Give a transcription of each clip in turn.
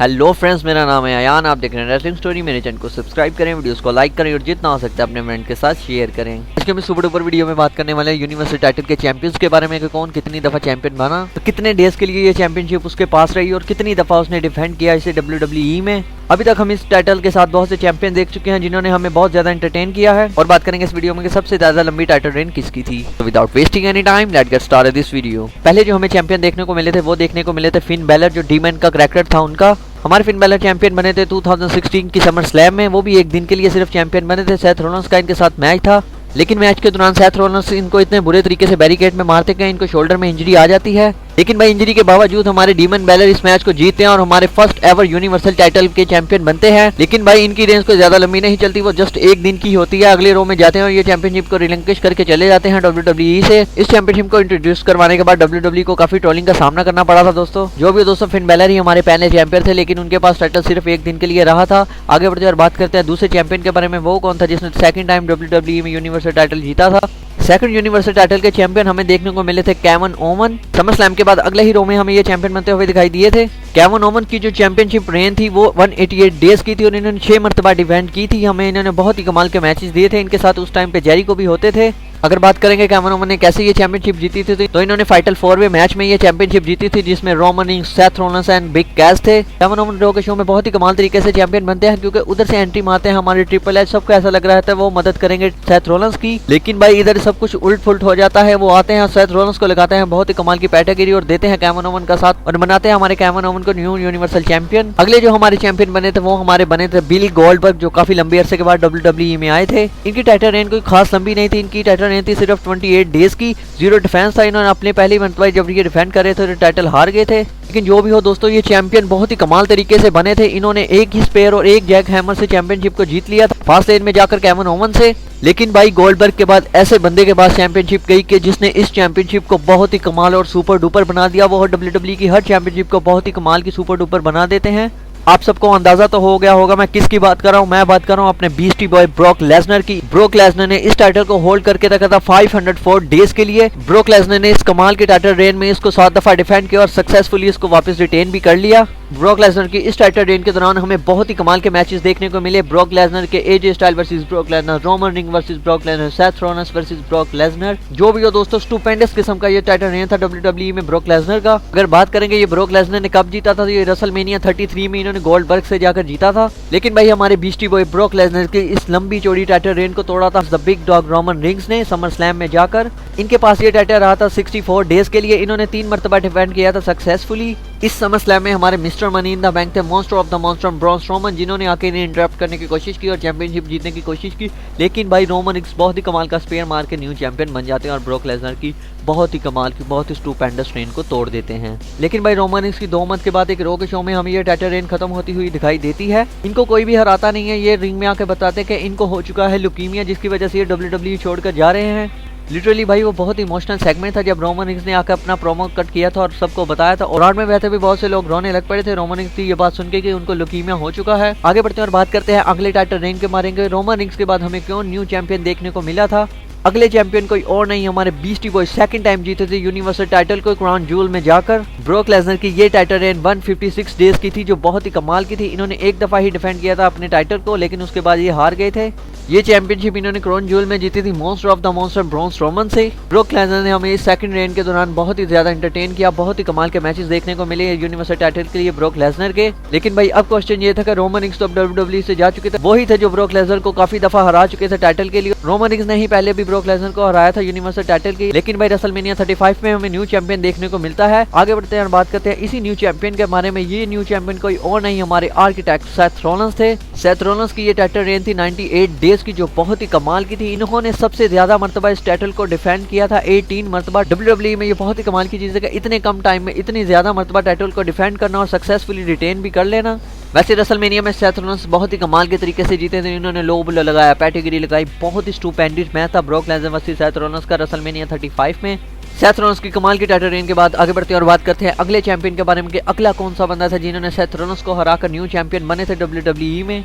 Hello friends, मेरा नाम है अयान। आप देख रहे हैं रेसलिंग स्टोरी। मेरे चैनल को सब्सक्राइब करें, वीडियोस को लाइक करें और जितना हो सकता है अपने फ्रेंड के साथ शेयर करें। आज के हम सुपर डुपर वीडियो में बात करने वाले हैं यूनिवर्सल टाइटल के चैंपियंस के बारे में कि कौन कितनी दफा चैंपियन बना, तो कितने डेज के लिए ये चैंपियनशिप उसके पास रही और कितनी दफा उसने डिफेंड किया इसे WWE में। अभी तक हम इस टाइटल के साथ बहुत से चैंपियन देख चुके हैं जिन्होंने हमें बहुत ज्यादा एंटरटेन किया है, और बात करेंगे इस वीडियो में कि सबसे ज्यादा लंबी टाइटल रेन किसकी थी। तो without wasting any time let's get started this video. पहले जो हमें चैंपियन देखने को मिले थे वो देखने को मिले थे फिन बैलर, जो डीमन का क्रैकर था उनका। हमारे फिन बैलर चैंपियन बने थे 2016 की समर स्लैम में, वो भी एक दिन के लिए सिर्फ चैंपियन बने थे। सेथ रोलिंस का इनके साथ मैच था, लेकिन मैच के दौरान सेथ रोलिंस इनको इतने बुरे तरीके से बैरिकेड में मारते गए, इनको शोल्डर में इंजरी आ जाती है। लेकिन भाई इंजरी के बावजूद हमारे डीमन बैलर इस मैच को जीतते हैं और हमारे फर्स्ट एवर यूनिवर्सल टाइटल के चैंपियन बनते हैं। लेकिन भाई इनकी रेंज को ज्यादा लंबी नहीं चलती, वो जस्ट एक दिन की होती है। अगले रो में जाते हैं और ये चैंपियनशिप को रिलिंक्विश करके चले जाते हैं WWE से। इस चैंपियनशिप को इंट्रोड्यूस करवाने के बाद WWE को काफी ट्रोलिंग का सामना करना पड़ा था दोस्तों। जो भी दोस्तों, फिन बैलर ही हमारे पहले चैंपियन थे, लेकिन उनके पास टाइटल सिर्फ एक दिन के लिए रहा था। आगे बढ़ते और बात करते हैं दूसरे चैंपियन के बारे में। वो कौन था जिसने सेकंड टाइम WWE में यूनिवर्सल टाइटल जीता था। सेकंड यूनिवर्सल टाइटल के चैंपियन हमें देखने को मिले थे केविन ओवन। समर स्लैम के बाद अगले ही रो में हमें ये चैंपियन बनते हुए दिखाई दिए थे। केविन ओवन की जो चैंपियनशिप रेन थी वो 188 डेज की थी और इन्होंने 6 मरतबा डिफेंड की थी। हमें इन्होंने बहुत ही कमाल के मैचेस दिए थे। इनके साथ उस टाइम पे जेरिको भी होते थे। अगर बात करेंगे केविन ओवन ने कैसे ये चैंपियनशिप जीती थी, तो इन्होंने फाइटल 4 वे मैच में ये चैंपियनशिप जीती थी, जिसमें Roman rings, Seth Rollins and big cash थे। केविन ओवन रो के शो में बहुत ही कमाल तरीके से चैंपियन बनते हैं, क्योंकि उधर से एंट्री मारते हैं हमारे ट्रिपल एच। सबको ऐसा लग रहा था वो मदद करेंगे सेथ रोलिंस की, लेकिन भाई इधर सब कुछ उल्ट फुल्ट हो जाता है। वो आते हैं सेथ रोलिंस को लगाते हैं बहुत ही कमाल की पैटागिरी और देते हैं केविन ओवन का साथ और बनाते हैं हमारे केविन ओवन को न्यू यूनिवर्सल चैंपियन। अगले जो हमारे चैंपियन बने थे वो हमारे बने थे बिल गोल्डबर्ग, जो काफी लंबे अरसे के बाद WWE में आए थे। इनकी टाइटल रेन कोई खास लंबी नहीं थी। इनकी टाइटल रेन थी सिर्फ 28 डेज की। 0 डिफेंस था। इन्होंने अपने पहली मंतवा जब ये डिफेंड कर रहे थे तो टाइटल हार गए थे। लेकिन जो भी हो दोस्तों, ये चैंपियन बहुत ही कमाल तरीके से बने थे। इन्होंने एक ही स्पेयर और एक जैक हैमर से चैंपियनशिप को जीत लिया था, फर्स्ट लेन में जाकर केविन ओवन से। लेकिन भाई गोल्डबर्ग के बाद ऐसे बंदे के पास चैंपियनशिप गई कि जिसने इस चैंपियनशिप को बहुत ही कमाल और सुपर डुपर बना दिया। वो WWE की हर चैंपियनशिप को बहुत ही कमाल की सुपर डुपर बना देते हैं। आप सबको अंदाजा तो हो गया होगा मैं किसकी बात कर रहा हूँ। मैं बात कर रहा हूँ अपने बीस्टी बॉय ब्रॉक लेसनर की। ब्रॉक लेसनर ने इस टाइटल को होल्ड करके रखा था 504 डेज के लिए। ब्रॉक लेसनर ने इस कमाल के टाइटल रेन में इसको 7 दफा डिफेंड किया और सक्सेसफुली इसको वापस रिटेन भी कर लिया। ब्रॉक लेसनर की इस टाइटल रेन के दौरान हमें बहुत ही कमाल के मैचेस देखने को मिले। ब्रॉक लेसनर के AJ style versus Brock Lesnar, Roman ring versus Brock Lesnar, Seth Rollins versus Brock Lesnar. जो भी हो दोस्तों, स्टुपेंडस किस्म का ये टाइटल रेन था WWE में ब्रॉक लेसनर का। अगर बात करेंगे ये ब्रॉक लेसनर ने कब जीता था, तो ये रेसलमेनिया 33 में इन्होंने गोल्डबर्ग से जाकर जीता था। लेकिन भाई हमारे बीस्टी बॉय ब्रॉक लेसनर की इस लंबी चौड़ी टाइटल रेन को तोड़ा था the big dog Roman rings ने समर स्लैम में जाकर। इनके पास ये टाइटल रहा था 64 डेज के लिए। इन्होंने 3 मरतबा डिफेंड किया था सक्सेसफुली। इस समर स्लैम में हमारे mister money in the bank थे, monster of the monster Braun Strowman, जिन्होंने आके इन्हें इंटरप्ट करने की कोशिश की और चैंपियनशिप जीतने की कोशिश की। लेकिन भाई रोमन रिंग्स बहुत ही कमाल का स्पेयर मार के न्यू चैंपियन बन जाते हैं और ब्रॉक लेसनर की बहुत ही कमाल की, बहुत ही स्टुपेंडस रेन को तोड़ देते हैं। लेकिन भाई रोमन रिंग्स की 2 मंथ के बाद एक रो के शो में हमें ये टाइटल रेन खत्म होती हुई दिखाई देती है। इनको कोई भी हराता नहीं है। ये रिंग में आके बताते हैं कि इनको हो चुका है लुकीमिया, जिसकी वजह से ये WWE छोड़कर जा रहे हैं। लिटरली भाई वो बहुत इमोशनल सेगमेंट था जब रोमन रिंग्स ने आकर अपना प्रोमो कट किया था और सबको बताया था, और में वैसे भी बहुत से लोग रोने लग पड़े थे रोमन रिंग्स की ये बात सुन के कि उनको लुकीमिया हो चुका है। आगे बढ़ते हैं और बात करते हैं अगले टाइटल रेन के मारेंगे। रोमन रिंग्स के बाद हमें क्यों न्यू चैंपियन देखने को मिला था। अगले चैंपियन कोई और नहीं, हमारे बीस्टी बॉय सेकंड टाइम जीते थे यूनिवर्सल टाइटल को क्राउन जूल में जाकर। ब्रॉक लेसनर की ये टाइटल रेन 156 डेज की थी, जो बहुत ही कमाल की थी। इन्होंने एक दफा ही डिफेंड किया था अपने टाइटल को, लेकिन उसके बाद ये हार गए थे। ये चैंपियनशिप इन्होंने क्राउन जूल में जीती थी monster of the monster Braun Strowman से। ब्रॉक लेसनर ने हमें इस सेकंड रेन के दौरान बहुत ही ज्यादा एंटरटेन किया। बहुत ही कमाल के मैचेस देखने को मिले यूनिवर्सल टाइटल के लिए ब्रॉक लेसनर के। लेकिन भाई अब क्वेश्चन ये था कि रोमन रिंग्स तो अब WWE से जा चुके थे, वही थे जो ब्रॉक लेसनर को काफी दफा हरा चुके थे टाइटल के लिए। रोमन रिंग्स ने ही पहले भी ब्रॉक लेसनर को हराया था यूनिवर्सल टाइटल की। लेकिन भाई रेसलमेनिया 35 में हमें न्यू चैंपियन देखने को मिलता है। आगे बढ़ते हैं और बात करते हैं इसी न्यू चैंपियन के बारे में। ये न्यू चैंपियन कोई और नहीं, हमारे आर्किटेक्ट सेथ रोलिंस थे। सेथ रोलिंस की ये टाइटल रेन थी 98 डेज की, जो बहुत ही कमाल की थी। इन्होंने सबसे ज्यादा मरतबा इस टाइटल को डिफेंड किया था, 18 मरतबा। WWE में ये बहुत ही कमाल की चीज है कि इतने कम टाइम में इतनी ज्यादा मरतबा टाइटल को डिफेंड करना और सक्सेसफुली रिटेन भी कर लेना। वैसे रेसलमेनिया में सेथ रोलिंस बहुत ही कमाल के तरीके से जीते थे। इन्होंने लो ब्लो लगाया, पैटिगिरी लगाई, बहुत ही स्टुपेंडस मैच था Brock Lesnar versus Seth Rollins का रेसलमेनिया 35 में। सेथ रोलिंस की कमाल की टाइटल रेन के बाद आगे बढ़ते हैं और बात करते हैं अगले चैंपियन के बारे में कि अगला कौन सा बंदा था जिन्होंने सेथ रोलिंस को हराकर न्यू चैंपियन बने थे WWE में।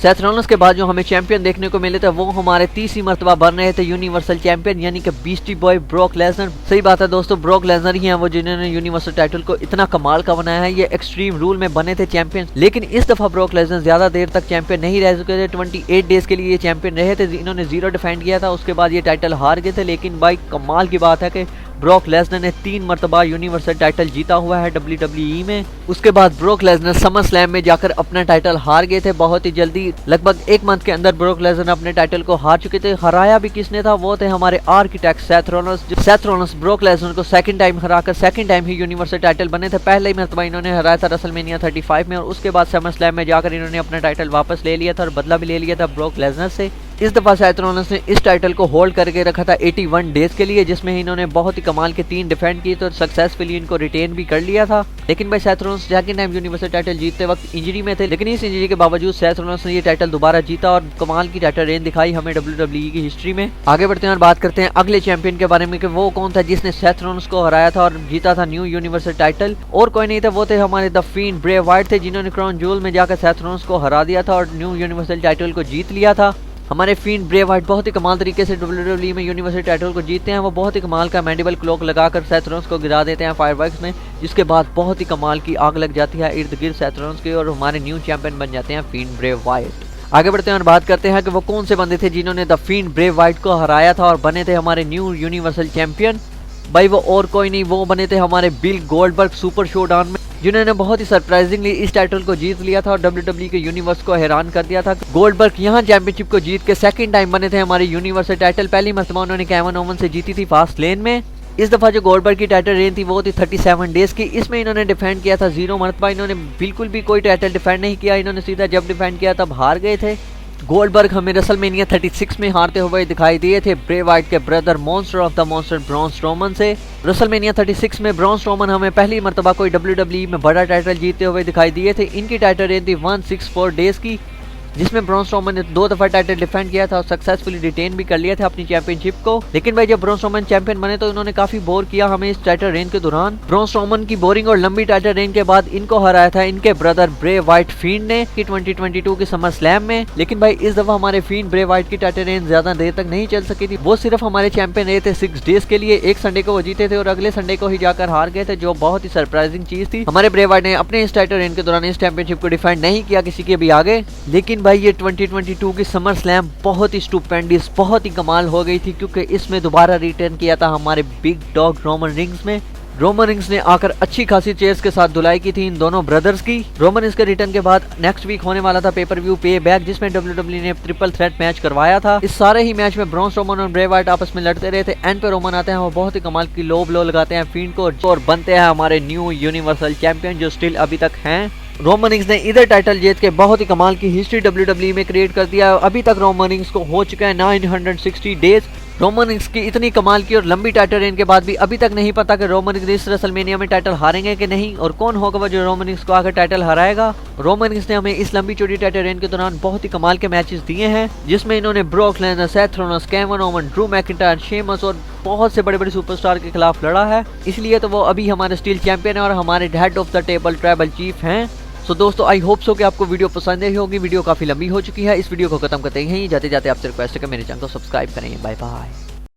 सेथ रॉलिंस के बाद जो हमें चैंपियन देखने को मिले थे वो हमारे तीसरी मर्तबा बन रहे थे यूनिवर्सल चैंपियन, यानी कि बीस्टी बॉय ब्रॉक लेसनर। सही बात है दोस्तों, ब्रॉक लेसनर ही हैं वो जिन्होंने यूनिवर्सल टाइटल को इतना कमाल का बनाया है। ये एक्सट्रीम रूल में बने थे चैंपियन, लेकिन इस दफा ब्रॉक लेसनर ज्यादा देर तक चैंपियन नहीं रह चुके थे। 28 डेज के लिए ये चैंपियन रहे थे। इन्होंने 0 डिफेंड किया था, उसके बाद ये टाइटल हार गए थे। लेकिन भाई कमाल की बात है कि ब्रॉक लेसनर ने 3 मरतबा यूनिवर्सल टाइटल जीता हुआ है WWE में। उसके बाद ब्रॉक लेसनर समर स्लैम में जाकर अपना टाइटल हार गए थे बहुत ही जल्दी। लगभग 1 मंथ के अंदर ब्रॉक लेसनर अपने टाइटल को हार चुके थे। हराया भी किसने था, वो थे हमारे architect Seth Rollins. Seth Rollins Brock Lesnar को सेकंड टाइम हराकर सेकंड टाइम ही यूनिवर्सल टाइटल बने थे। पहले ही मरतबा इन्होंने हराया था रेसलमेनिया 35 में, और उसके बाद समर स्लैम में जाकर इन्होंने अपना टाइटल वापस ले लिया था और बदला भी ले लिया था ब्रॉक लेसनर से। इस दफा सेथ रॉलिंस ने इस टाइटल को होल्ड करके रखा था 81 डेज के लिए, जिसमें इन्होंने बहुत ही कमाल के 3 डिफेंड किए तो सक्सेसफुली इनको रिटेन भी कर लिया था। लेकिन भाई Seth Rollins second time universal title जीतते वक्त इंजरी में थे, लेकिन इस इंजरी के बावजूद सेथ रॉलिंस ने ये टाइटल दोबारा जीता और कमाल की टाइटल रेन दिखाई हमें WWE की हिस्ट्री में। आगे बढ़ते हैं और बात करते हैं अगले चैंपियन के बारे में कि वो कौन था जिसने सेथ रॉलिंस को हराया था और जीता था न्यू यूनिवर्सल टाइटल। और कोई नहीं था, वो थे हमारे द फिएंड ब्रे वाइट थे, जिन्होंने क्राउन ज्वेल में जाकर सेथ रॉलिंस को हरा दिया था और न्यू यूनिवर्सल टाइटल को जीत लिया था। हमारे फिएंड ब्रे वाइट बहुत ही कमाल तरीके से WWE में यूनिवर्सल टाइटल को जीतते हैं। वो बहुत ही कमाल का मैंडिबल क्लॉक लगाकर सेथ रॉलिंस को गिरा देते हैं फायरवर्क्स में, जिसके बाद बहुत ही कमाल की आग लग जाती है इर्द गिर्द सेथ रॉलिंस के और हमारे न्यू चैंपियन बन जाते हैं फिएंड ब्रे वाइट। आगे बढ़ते हैं और बात करते हैं कि वो कौन से बंदे थे जिन्होंने द फिएंड ब्रे वाइट को हराया था और बने थे हमारे न्यू यूनिवर्सल चैंपियन। भाई वो और कोई नहीं, वो बने थे हमारे बिल गोल्डबर्ग सुपर शोडाउन में, जिन्होंने बहुत ही सरप्राइजिंगली इस टाइटल को जीत लिया था और WWE के यूनिवर्स को हैरान कर दिया था। गोल्डबर्ग यहाँ चैंपियनशिप को जीत के सेकंड टाइम बने थे हमारे यूनिवर्सल टाइटल। पहली मरतबा उन्होंने केविन ओवन से जीती थी फास्ट लेन में। इस दफा जो गोल्डबर्ग की टाइटल रेन थी वो थी 37 डेज की। इसमें इन्होंने डिफेंड किया था 0 मरतबा। इन्होंने बिल्कुल भी कोई टाइटल डिफेंड नहीं किया, इन्होंने सीधा जब डिफेंड किया तब हार गए थे। गोल्डबर्ग हमें रेसलमेनिया 36 में हारते हुए दिखाई दिए थे ब्रे वाइट के brother monster of the monster Braun Strowman से। रेसलमेनिया 36 में ब्रॉन स्ट्रोमन हमें पहली मरतबा कोई WWE में बड़ा टाइटल जीतते हुए दिखाई दिए थे। इनकी टाइटल रेन थी 164 डेज की, जिसमें ब्रॉन स्ट्रोमन ने 2 दफा टाइटल डिफेंड किया था और सक्सेसफुली रिटेन भी कर लिया था अपनी चैंपियनशिप को। लेकिन भाई जब ब्रॉन स्ट्रोमन चैंपियन बने तो इन्होंने काफी बोर किया हमें इस टाइटल रेन के दौरान। ब्रॉन स्ट्रोमन की बोरिंग और लंबी टाइटल रेन के बाद इनको हराया था इनके ब्रदर ब्रे वाइट फिएंड ने कि 2022 के समर स्लैम में। लेकिन भाई इस दफा हमारे फिएंड ब्रे वाइट की टाइटल रेन ज्यादा देर तक नहीं चल सकी थी। वो सिर्फ हमारे चैंपियन रहे थे 6 डेज के लिए। एक संडे को वो जीते थे और अगले संडे को ही जाकर हार गए थे, जो बहुत ही सरप्राइजिंग चीज थी। हमारे ब्रे वाइट ने अपने इस टाइटल रेन के दौरान इस चैंपियनशिप को डिफेंड नहीं किया किसी के भी आगे। लेकिन भाई ये 2022 की समर स्लैम बहुत ही स्टुपेंडियस, बहुत ही कमाल हो गई थी, क्योंकि इसमें दोबारा रिटर्न किया था हमारे बिग डॉग रोमन रिंग्स में। रोमन रिंग्स ने आकर अच्छी खासी चेयर्स के साथ धुलाई की थी इन दोनों ब्रदर्स की। रोमन रिंग्स के रिटर्न के बाद नेक्स्ट वीक होने वाला था पेपर व्यू पे बैक, जिसमें WWE ने ट्रिपल थ्रेट मैच करवाया था। इस सारे ही मैच में ब्रॉन स्ट्रोमन और ब्रे वाइट आपस में लड़ते रहे थे। एंड पे रोमन आते हैं, वो बहुत ही कमाल की लो ब्लो लगाते हैं फिएंड को और बनते हैं हमारे न्यू यूनिवर्सल चैंपियन, जो स्टिल अभी तक हैं। रोमन रिंग्स ने इधर टाइटल जीत के बहुत ही कमाल की हिस्ट्री WWE में क्रिएट कर दिया। अभी तक रोमन रिंग्स को हो चुका है 960 डेज। रोमन रिंग्स की इतनी कमाल की और लंबी टाइटल रेन के बाद भी अभी तक नहीं पता कि रोमन रिंग्स इस रेसलमेनिया में टाइटल हारेंगे कि नहीं, और कौन होगा वो जो रोमन रिंग्स को आकर टाइटल हराएगा। रोमन रिंग्स ने हमें इस लंबी चौड़ी टाइटल रेन के दौरान बहुत ही कमाल के मैचेस दिए हैं, जिसमें इन्होंने Brock Lesnar, Seth Rollins, Kevin oven, Drew McIntyre, Sheamus और बहुत से बड़े बड़े सुपरस्टार के खिलाफ लड़ा है। इसलिए तो वो अभी हमारे स्टील चैंपियन है और हमारे head of the table tribal chief हैं। सो दोस्तों आई होप सो कि आपको वीडियो पसंद आई होगी। वीडियो काफी लंबी हो चुकी है। इस वीडियो को खत्म करते हैं, जाते जाते आपसे रिक्वेस्ट है कि मेरे चैनल को सब्सक्राइब करें। Bye bye.